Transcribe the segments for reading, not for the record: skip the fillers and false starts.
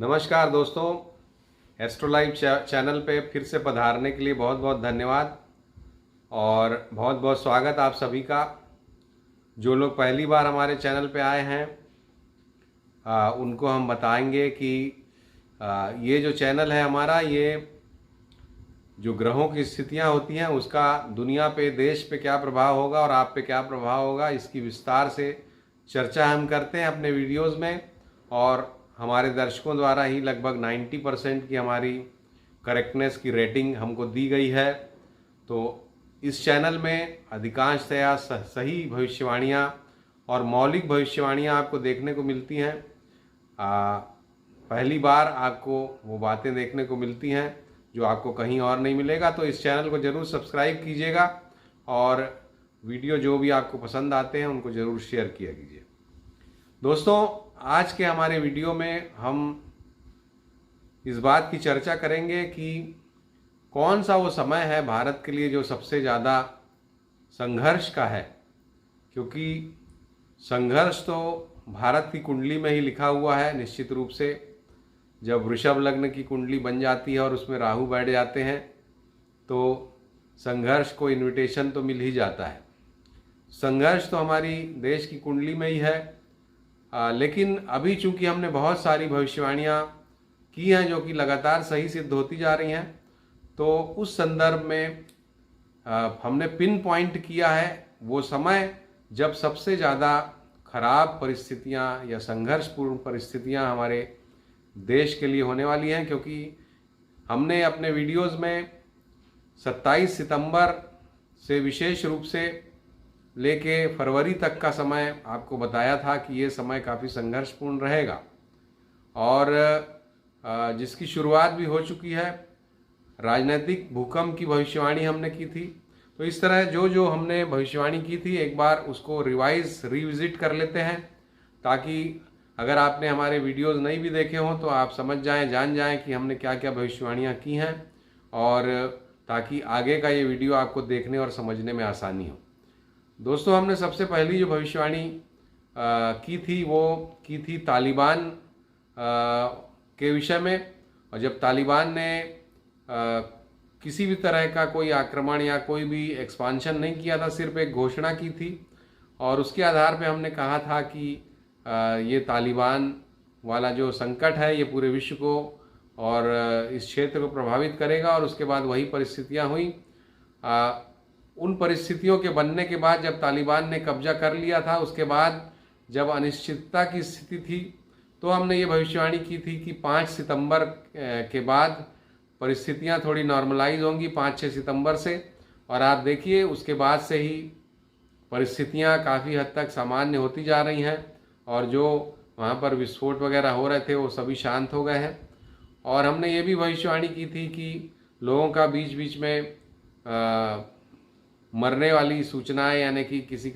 नमस्कार दोस्तों, एस्ट्रोलाइव चैनल पे फिर से पधारने के लिए बहुत बहुत धन्यवाद और बहुत बहुत स्वागत आप सभी का। जो लोग पहली बार हमारे चैनल पे आए हैं उनको हम बताएंगे कि ये जो चैनल है हमारा, ये जो ग्रहों की स्थितियां होती हैं उसका दुनिया पे, देश पे क्या प्रभाव होगा और आप पे क्या प्रभाव होगा, इसकी विस्तार से चर्चा हम करते हैं अपने वीडियोस में। और हमारे दर्शकों द्वारा ही लगभग 90% की हमारी करेक्टनेस की रेटिंग हमको दी गई है। तो इस चैनल में अधिकांशतया सही भविष्यवाणियाँ और मौलिक भविष्यवाणियाँ आपको देखने को मिलती हैं। पहली बार आपको वो बातें देखने को मिलती हैं जो आपको कहीं और नहीं मिलेगा। तो इस चैनल को ज़रूर सब्सक्राइब कीजिएगा और वीडियो जो भी आपको पसंद आते हैं उनको ज़रूर शेयर किया कीजिए। दोस्तों, आज के हमारे वीडियो में हम इस बात की चर्चा करेंगे कि कौन सा वो समय है भारत के लिए जो सबसे ज़्यादा संघर्ष का है, क्योंकि संघर्ष तो भारत की कुंडली में ही लिखा हुआ है। निश्चित रूप से जब वृषभ लग्न की कुंडली बन जाती है और उसमें राहु बैठ जाते हैं तो संघर्ष को इनविटेशन तो मिल ही जाता है। संघर्ष तो हमारी देश की कुंडली में ही है। लेकिन अभी चूंकि हमने बहुत सारी भविष्यवाणियाँ की हैं जो कि लगातार सही सिद्ध होती जा रही हैं, तो उस संदर्भ में हमने पिन पॉइंट किया है वो समय जब सबसे ज़्यादा खराब परिस्थितियाँ या संघर्षपूर्ण परिस्थितियाँ हमारे देश के लिए होने वाली हैं। क्योंकि हमने अपने वीडियोस में 27 सितंबर से विशेष रूप से लेके फरवरी तक का समय आपको बताया था कि ये समय काफ़ी संघर्षपूर्ण रहेगा और जिसकी शुरुआत भी हो चुकी है। राजनीतिक भूकंप की भविष्यवाणी हमने की थी। तो इस तरह जो हमने भविष्यवाणी की थी एक बार उसको रिविजिट कर लेते हैं, ताकि अगर आपने हमारे वीडियोस नहीं भी देखे हों तो आप समझ जाएं, जान जाएं कि हमने क्या क्या भविष्यवाणियाँ की हैं, और ताकि आगे का ये वीडियो आपको देखने और समझने में आसानी हो। दोस्तों, हमने सबसे पहली जो भविष्यवाणी की थी वो की थी तालिबान के विषय में। और जब तालिबान ने किसी भी तरह का कोई आक्रमण या कोई भी एक्सपांशन नहीं किया था, सिर्फ एक घोषणा की थी, और उसके आधार पे हमने कहा था कि ये तालिबान वाला जो संकट है ये पूरे विश्व को और इस क्षेत्र को प्रभावित करेगा। और उसके बाद वही परिस्थितियां हुई। उन परिस्थितियों के बनने के बाद जब तालिबान ने कब्जा कर लिया था, उसके बाद जब अनिश्चितता की स्थिति थी, तो हमने ये भविष्यवाणी की थी कि 5 सितंबर के बाद परिस्थितियां थोड़ी नॉर्मलाइज होंगी, 5-6 सितंबर से। और आप देखिए उसके बाद से ही परिस्थितियां काफ़ी हद तक सामान्य होती जा रही हैं और जो वहाँ पर विस्फोट वगैरह हो रहे थे वो सभी शांत हो गए हैं। और हमने ये भी भविष्यवाणी की थी कि लोगों का बीच बीच में मरने वाली सूचनाएं, यानी कि किसी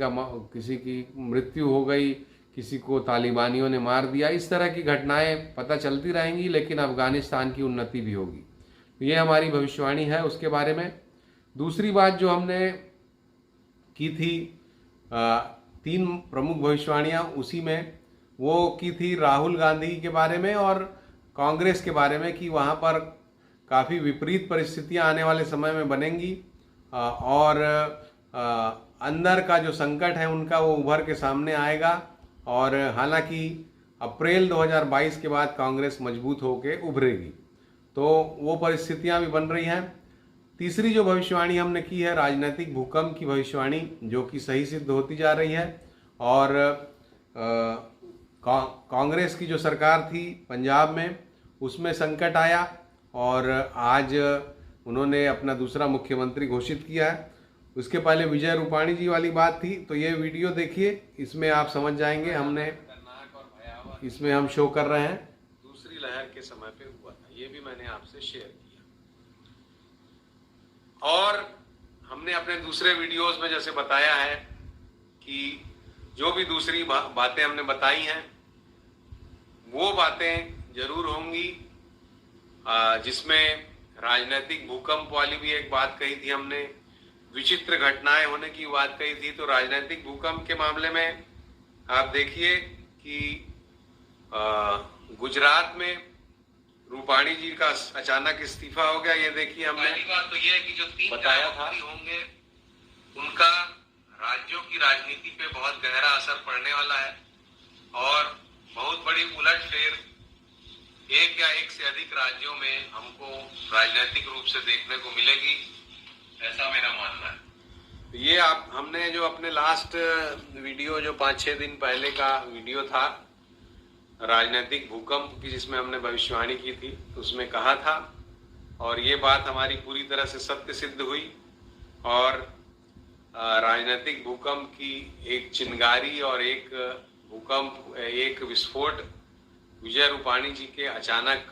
की मृत्यु हो गई, किसी को तालिबानियों ने मार दिया, इस तरह की घटनाएं पता चलती रहेंगी, लेकिन अफ़गानिस्तान की उन्नति भी होगी। तो ये हमारी भविष्यवाणी है उसके बारे में। दूसरी बात जो हमने की थी, 3 प्रमुख भविष्यवाणियाँ उसी में वो की थी राहुल गांधी के बारे में और कांग्रेस के बारे में, कि वहाँ पर काफ़ी विपरीत परिस्थितियाँ आने वाले समय में बनेंगी और अंदर का जो संकट है उनका वो उभर के सामने आएगा। और हालांकि अप्रैल 2022 के बाद कांग्रेस मजबूत होकर उभरेगी, तो वो परिस्थितियाँ भी बन रही हैं। तीसरी जो भविष्यवाणी हमने की है राजनीतिक भूकंप की भविष्यवाणी, जो कि सही सिद्ध होती जा रही है। और कांग्रेस की जो सरकार थी पंजाब में, उसमें संकट आया और आज उन्होंने अपना दूसरा मुख्यमंत्री घोषित किया है। उसके पहले विजय रूपाणी जी वाली बात थी। तो ये वीडियो देखिए, इसमें आप समझ जाएंगे। हमने इसमें हम शो कर रहे हैं दूसरी लहर के समय पे हुआ था, ये भी मैंने आपसे शेयर किया। और हमने अपने दूसरे वीडियोस में जैसे बताया है कि जो भी दूसरी बातें हमने बताई हैं वो बातें जरूर होंगी, जिसमें राजनीतिक भूकंप वाली भी एक बात कही थी हमने, विचित्र घटनाएं होने की बात कही थी। तो राजनीतिक भूकंप के मामले में आप देखिए कि गुजरात में रूपाणी जी का अचानक इस्तीफा हो गया। ये देखिए, हमने पहली बात तो ये है कि जो 3 बताया था होंगे उनका राज्यों की राजनीति पे बहुत गहरा असर पड़ने वाला है और बहुत बड़ी उलटफेर एक या एक से अधिक राज्यों में हमको राजनीतिक रूप से देखने को मिलेगी, ऐसा मेरा मानना है। ये हमने जो अपने लास्ट वीडियो जो 5-6 दिन पहले का वीडियो था राजनीतिक भूकंप की, जिसमें हमने भविष्यवाणी की थी, उसमें कहा था और ये बात हमारी पूरी तरह से सत्य सिद्ध हुई और राजनीतिक भूकंप की एक चिंगारी और एक भूकंप, एक विस्फोट विजय रूपाणी जी के अचानक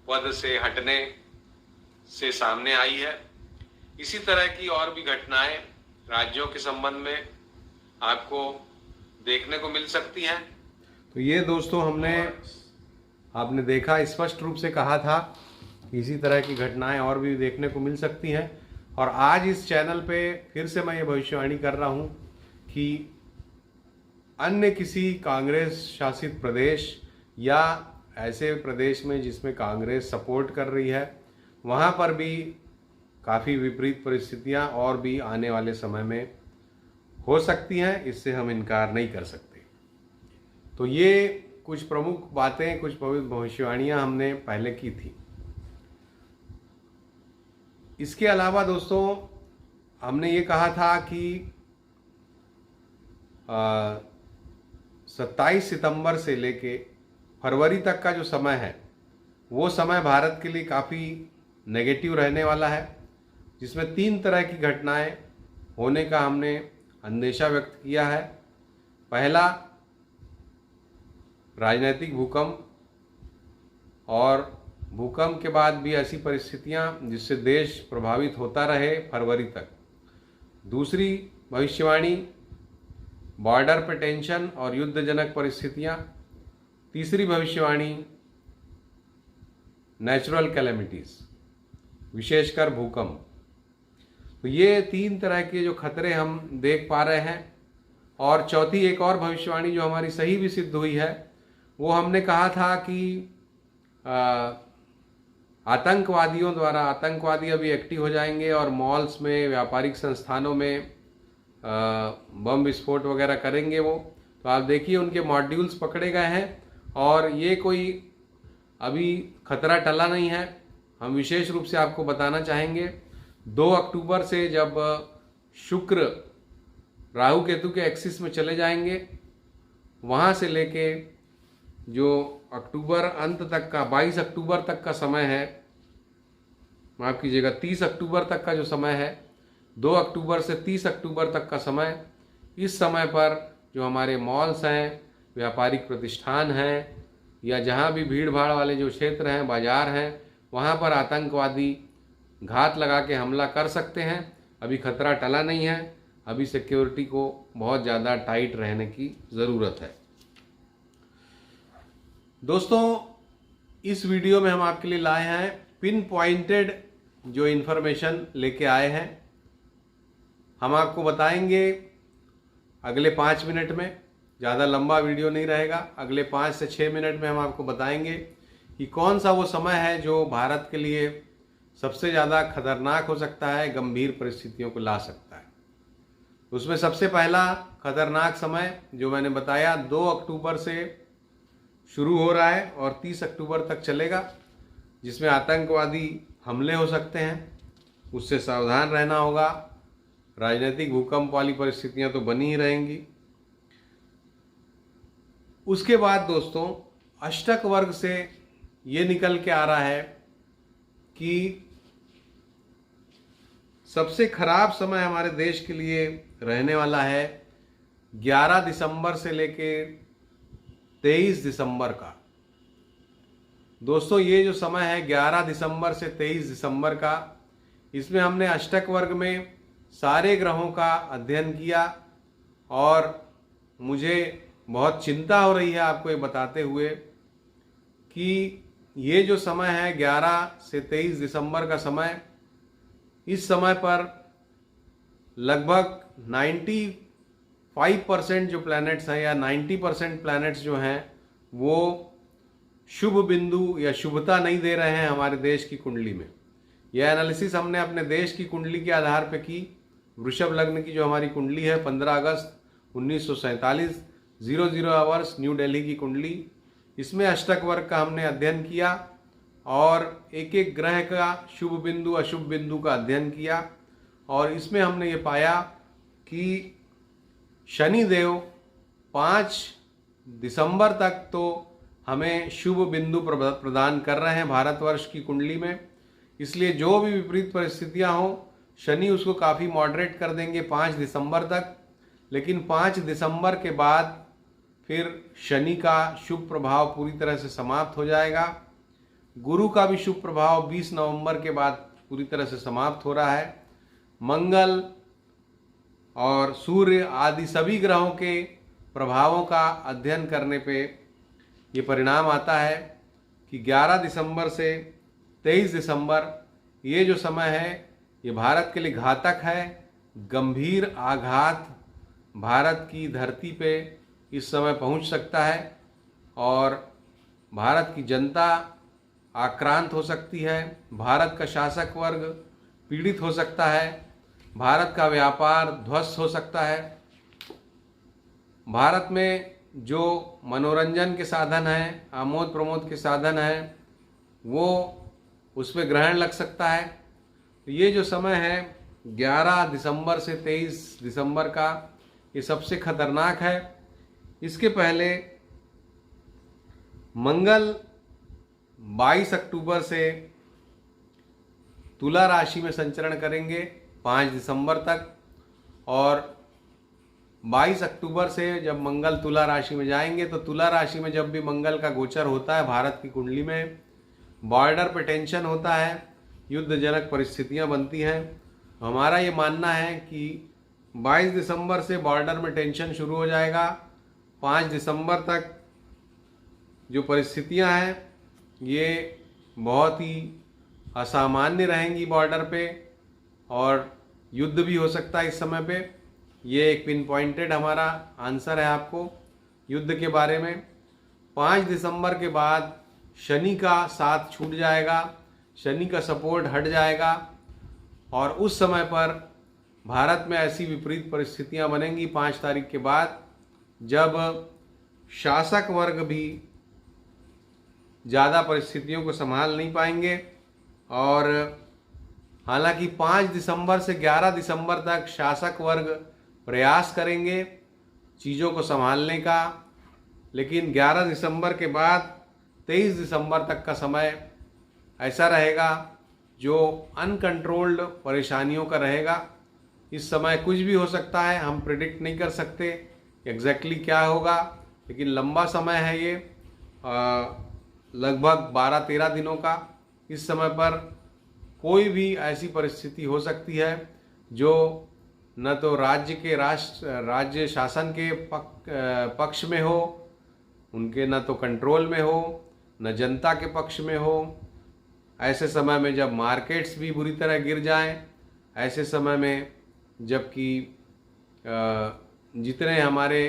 पद से हटने से सामने आई है। इसी तरह की और भी घटनाएं राज्यों के संबंध में आपको देखने को मिल सकती हैं। तो ये दोस्तों आपने देखा, स्पष्ट रूप से कहा था कि इसी तरह की घटनाएं और भी देखने को मिल सकती हैं। और आज इस चैनल पे फिर से मैं ये भविष्यवाणी कर रहा हूँ कि अन्य किसी कांग्रेस शासित प्रदेश या ऐसे प्रदेश में जिसमें कांग्रेस सपोर्ट कर रही है, वहाँ पर भी काफ़ी विपरीत परिस्थितियाँ और भी आने वाले समय में हो सकती हैं, इससे हम इनकार नहीं कर सकते। तो ये कुछ प्रमुख बातें, कुछ भविष्यवाणियाँ हमने पहले की थी। इसके अलावा दोस्तों हमने ये कहा था कि 27 सितंबर से लेके फरवरी तक का जो समय है वो समय भारत के लिए काफ़ी नेगेटिव रहने वाला है, जिसमें 3 तरह की घटनाएं होने का हमने अंदेशा व्यक्त किया है। पहला, राजनीतिक भूकंप और भूकंप के बाद भी ऐसी परिस्थितियां जिससे देश प्रभावित होता रहे फरवरी तक। दूसरी भविष्यवाणी, बॉर्डर पर टेंशन और युद्धजनक परिस्थितियां। तीसरी भविष्यवाणी, नेचुरल कैलेमिटीज़, विशेषकर भूकंप। तो ये 3 तरह के जो खतरे हम देख पा रहे हैं। और चौथी एक और भविष्यवाणी जो हमारी सही भी सिद्ध हुई है, वो हमने कहा था कि आतंकवादियों द्वारा, आतंकवादी अभी एक्टिव हो जाएंगे और मॉल्स में, व्यापारिक संस्थानों में बम विस्फोट वगैरह करेंगे वो। तो आप देखिए उनके मॉड्यूल्स पकड़े गए हैं और ये कोई अभी खतरा टला नहीं है। हम विशेष रूप से आपको बताना चाहेंगे 2 अक्टूबर से जब शुक्र राहु केतु के एक्सिस में चले जाएंगे, वहाँ से लेके जो अक्टूबर अंत तक का 22 अक्टूबर तक का समय है, माफ़ कीजिएगा 30 अक्टूबर तक का जो समय है, 2 अक्टूबर से 30 अक्टूबर तक का समय, इस समय पर जो हमारे मॉल्स हैं, व्यापारिक प्रतिष्ठान हैं या जहाँ भी भीड़ भाड़ वाले जो क्षेत्र हैं, बाज़ार हैं, वहाँ पर आतंकवादी घात लगा के हमला कर सकते हैं। अभी खतरा टला नहीं है, अभी सिक्योरिटी को बहुत ज़्यादा टाइट रहने की ज़रूरत है। दोस्तों इस वीडियो में हम आपके लिए लाए हैं पिन पॉइंटेड जो इन्फॉर्मेशन लेके आए हैं। हम आपको बताएंगे अगले 5 मिनट में, ज़्यादा लंबा वीडियो नहीं रहेगा, अगले 5 से 6 मिनट में हम आपको बताएंगे कि कौन सा वो समय है जो भारत के लिए सबसे ज़्यादा खतरनाक हो सकता है, गंभीर परिस्थितियों को ला सकता है। उसमें सबसे पहला खतरनाक समय जो मैंने बताया 2 अक्टूबर से शुरू हो रहा है और 30 अक्टूबर तक चलेगा, जिसमें आतंकवादी हमले हो सकते हैं, उससे सावधान रहना होगा। राजनीतिक भूकंप वाली परिस्थितियां तो बनी ही रहेंगी। उसके बाद दोस्तों अष्टक वर्ग से ये निकल के आ रहा है कि सबसे खराब समय हमारे देश के लिए रहने वाला है 11 दिसंबर से लेके 23 दिसंबर का। दोस्तों ये जो समय है 11 दिसंबर से 23 दिसंबर का, इसमें हमने अष्टक वर्ग में सारे ग्रहों का अध्ययन किया और मुझे बहुत चिंता हो रही है आपको ये बताते हुए कि ये जो समय है 11 से 23 दिसंबर का समय, इस समय पर लगभग 95% जो प्लैनेट्स हैं या 90% प्लैनेट्स जो हैं वो शुभ बिंदु या शुभता नहीं दे रहे हैं हमारे देश की कुंडली में। यह एनालिसिस हमने अपने देश की कुंडली के आधार पर की। वृषभ लग्न की जो हमारी कुंडली है 15 अगस्त 1947 00 आवर्स न्यू दिल्ली की कुंडली, इसमें अष्टक वर्ग का हमने अध्ययन किया और एक एक ग्रह का शुभ बिंदु अशुभ बिंदु का अध्ययन किया। और इसमें हमने ये पाया कि शनिदेव 5 दिसंबर तक तो हमें शुभ बिंदु प्रदान कर रहे हैं भारतवर्ष की कुंडली में। इसलिए जो भी विपरीत परिस्थितियां हों, शनि उसको काफ़ी मॉडरेट कर देंगे 5 दिसंबर तक। लेकिन 5 दिसंबर के बाद फिर शनि का शुभ प्रभाव पूरी तरह से समाप्त हो जाएगा। गुरु का भी शुभ प्रभाव 20 नवंबर के बाद पूरी तरह से समाप्त हो रहा है। मंगल और सूर्य आदि सभी ग्रहों के प्रभावों का अध्ययन करने पे ये परिणाम आता है कि 11 दिसंबर से 23 दिसंबर ये जो समय है ये भारत के लिए घातक है। गंभीर आघात भारत की धरती पे इस समय पहुंच सकता है और भारत की जनता आक्रांत हो सकती है। भारत का शासक वर्ग पीड़ित हो सकता है। भारत का व्यापार ध्वस्त हो सकता है। भारत में जो मनोरंजन के साधन हैं, आमोद प्रमोद के साधन हैं, वो उस पर ग्रहण लग सकता है। तो ये जो समय है 11 दिसंबर से 23 दिसंबर का, ये सबसे खतरनाक है। इसके पहले मंगल 22 अक्टूबर से तुला राशि में संचरण करेंगे 5 दिसंबर तक, और 22 अक्टूबर से जब मंगल तुला राशि में जाएंगे तो तुला राशि में जब भी मंगल का गोचर होता है भारत की कुंडली में, बॉर्डर पे टेंशन होता है, युद्धजनक परिस्थितियां बनती हैं। हमारा ये मानना है कि 22 दिसंबर से बॉर्डर में टेंशन शुरू हो जाएगा। 5 दिसंबर तक जो परिस्थितियां हैं ये बहुत ही असामान्य रहेंगी बॉर्डर पे, और युद्ध भी हो सकता है इस समय पे। ये एक पिन पॉइंटेड हमारा आंसर है आपको युद्ध के बारे में। 5 दिसंबर के बाद शनि का साथ छूट जाएगा, शनि का सपोर्ट हट जाएगा, और उस समय पर भारत में ऐसी विपरीत परिस्थितियां बनेंगी 5 तारीख के बाद, जब शासक वर्ग भी ज़्यादा परिस्थितियों को संभाल नहीं पाएंगे। और हालांकि 5 दिसंबर से 11 दिसंबर तक शासक वर्ग प्रयास करेंगे चीज़ों को संभालने का, लेकिन 11 दिसंबर के बाद 23 दिसंबर तक का समय ऐसा रहेगा जो अनकंट्रोल्ड परेशानियों का रहेगा। इस समय कुछ भी हो सकता है, हम प्रिडिक्ट नहीं कर सकते एग्जैक्टली क्या होगा, लेकिन लंबा समय है ये, लगभग 12-13 दिनों का। इस समय पर कोई भी ऐसी परिस्थिति हो सकती है जो न तो राज्य शासन के पक्ष में हो, उनके न तो कंट्रोल में हो, न जनता के पक्ष में हो। ऐसे समय में जब मार्केट्स भी बुरी तरह गिर जाएं, ऐसे समय में जबकि जितने हमारे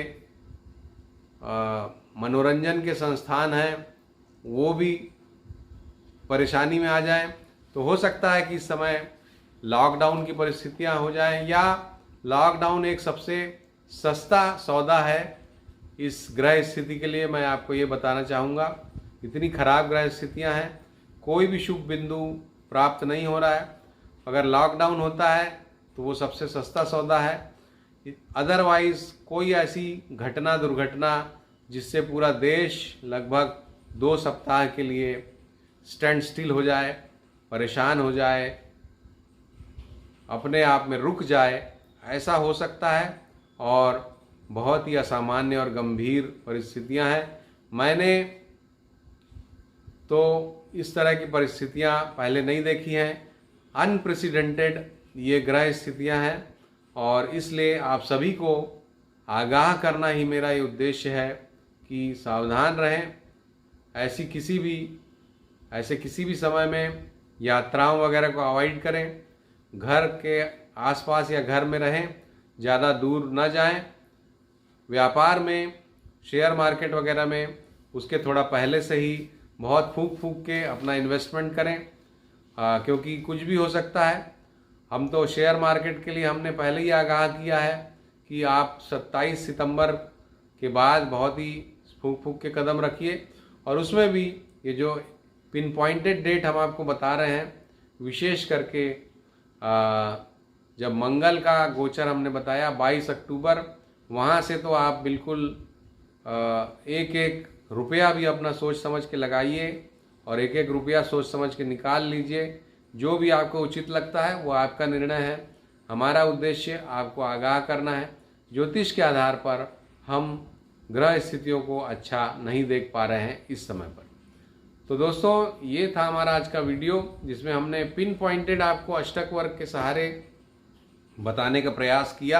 मनोरंजन के संस्थान हैं वो भी परेशानी में आ जाएं, तो हो सकता है कि इस समय लॉकडाउन की परिस्थितियां हो जाएं, या लॉकडाउन एक सबसे सस्ता सौदा है इस ग्रह स्थिति के लिए। मैं आपको ये बताना चाहूँगा, इतनी खराब ग्रह स्थितियाँ हैं, कोई भी शुभ बिंदु प्राप्त नहीं हो रहा है। अगर लॉकडाउन होता है तो वो सबसे सस्ता सौदा है। अदरवाइज़ कोई ऐसी घटना दुर्घटना जिससे पूरा देश लगभग 2 सप्ताह के लिए स्टैंड स्टिल हो जाए, परेशान हो जाए, अपने आप में रुक जाए, ऐसा हो सकता है। और बहुत ही असामान्य और गंभीर परिस्थितियां हैं। मैंने तो इस तरह की परिस्थितियां पहले नहीं देखी हैं। अनप्रेसिडेंटेड ये ग्रह स्थितियां हैं, और इसलिए आप सभी को आगाह करना ही मेरा ये उद्देश्य है कि सावधान रहें। ऐसे किसी भी समय में यात्राओं वगैरह को अवॉइड करें, घर के आसपास या घर में रहें, ज़्यादा दूर न जाएं। व्यापार में, शेयर मार्केट वगैरह में उसके थोड़ा पहले से ही बहुत फूक फूक के अपना इन्वेस्टमेंट करें, क्योंकि कुछ भी हो सकता है। हम तो शेयर मार्केट के लिए हमने पहले ही आगाह किया है कि आप 27 सितंबर के बाद बहुत ही फूक फूक के कदम रखिए, और उसमें भी ये जो पिन पॉइंटेड डेट हम आपको बता रहे हैं, विशेष करके जब मंगल का गोचर हमने बताया 22 अक्टूबर, वहाँ से तो आप बिल्कुल एक एक रुपया भी अपना सोच समझ के लगाइए और एक एक रुपया सोच समझ के निकाल लीजिए। जो भी आपको उचित लगता है वो आपका निर्णय है। हमारा उद्देश्य आपको आगाह करना है। ज्योतिष के आधार पर हम ग्रह स्थितियों को अच्छा नहीं देख पा रहे हैं इस समय पर। तो दोस्तों, ये था हमारा आज का वीडियो, जिसमें हमने पिन पॉइंटेड आपको अष्टक वर्ग के सहारे बताने का प्रयास किया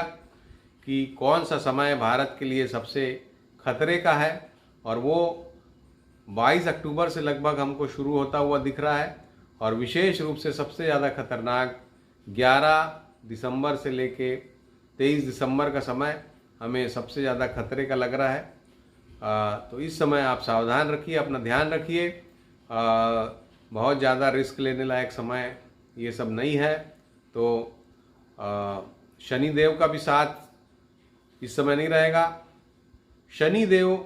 कि कौन सा समय भारत के लिए सबसे खतरे का है, और वो 22 अक्टूबर से लगभग हमको शुरू होता हुआ दिख रहा है, और विशेष रूप से सबसे ज़्यादा खतरनाक 11 दिसंबर से लेके 23 दिसंबर का समय हमें सबसे ज़्यादा खतरे का लग रहा है। तो इस समय आप सावधान रखिए, अपना ध्यान रखिए। बहुत ज़्यादा रिस्क लेने लायक समय ये सब नहीं है। तो शनि देव का भी साथ इस समय नहीं रहेगा। शनि देव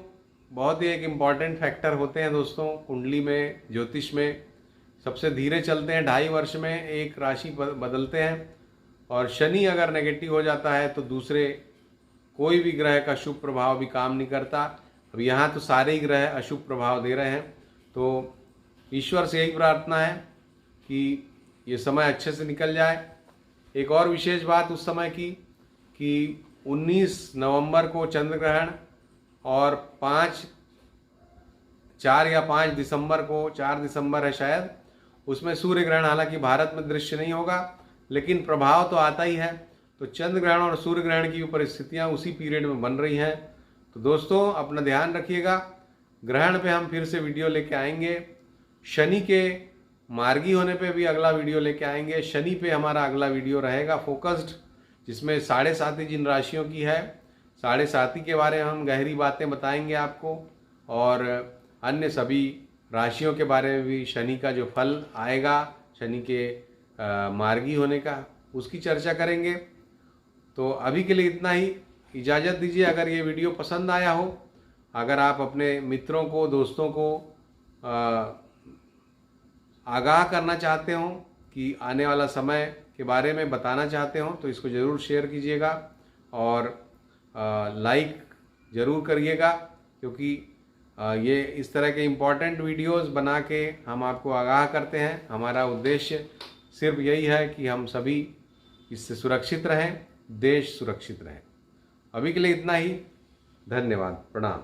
बहुत ही एक इम्पॉर्टेंट फैक्टर होते हैं दोस्तों कुंडली में, ज्योतिष में। सबसे धीरे चलते हैं, 2.5 वर्ष में एक राशि बदलते हैं, और शनि अगर नेगेटिव हो जाता है तो दूसरे कोई भी ग्रह का शुभ प्रभाव भी काम नहीं करता। अब यहाँ तो सारे ही ग्रह अशुभ प्रभाव दे रहे हैं। तो ईश्वर से यही प्रार्थना है कि ये समय अच्छे से निकल जाए। एक और विशेष बात उस समय की कि 19 नवंबर को चंद्र ग्रहण, और 4 या 5 दिसंबर को, 4 दिसंबर है शायद, उसमें सूर्य ग्रहण। हालांकि भारत में दृश्य नहीं होगा, लेकिन प्रभाव तो आता ही है। तो चंद्र ग्रहण और सूर्य ग्रहण की परिस्थितियां उसी पीरियड में बन रही हैं। तो दोस्तों, अपना ध्यान रखिएगा। ग्रहण पे हम फिर से वीडियो लेके आएंगे। शनि के मार्गी होने पे भी अगला वीडियो लेके आएंगे। शनि पे हमारा अगला वीडियो रहेगा फोकस्ड, जिसमें 7.5 जिन राशियों की है, 7.5 के बारे में हम गहरी बातें बताएंगे आपको, और अन्य सभी राशियों के बारे में भी शनि का जो फल आएगा, शनि के मार्गी होने का, उसकी चर्चा करेंगे। तो अभी के लिए इतना ही, इजाज़त दीजिए। अगर ये वीडियो पसंद आया हो, अगर आप अपने मित्रों को, दोस्तों को आगाह करना चाहते हो कि आने वाला समय के बारे में बताना चाहते हो, तो इसको ज़रूर शेयर कीजिएगा और लाइक ज़रूर करिएगा, क्योंकि ये इस तरह के इम्पॉर्टेंट वीडियोस बना के हम आपको आगाह करते हैं। हमारा उद्देश्य सिर्फ यही है कि हम सभी इससे सुरक्षित रहें, देश सुरक्षित रहे। अभी के लिए इतना ही। धन्यवाद, प्रणाम।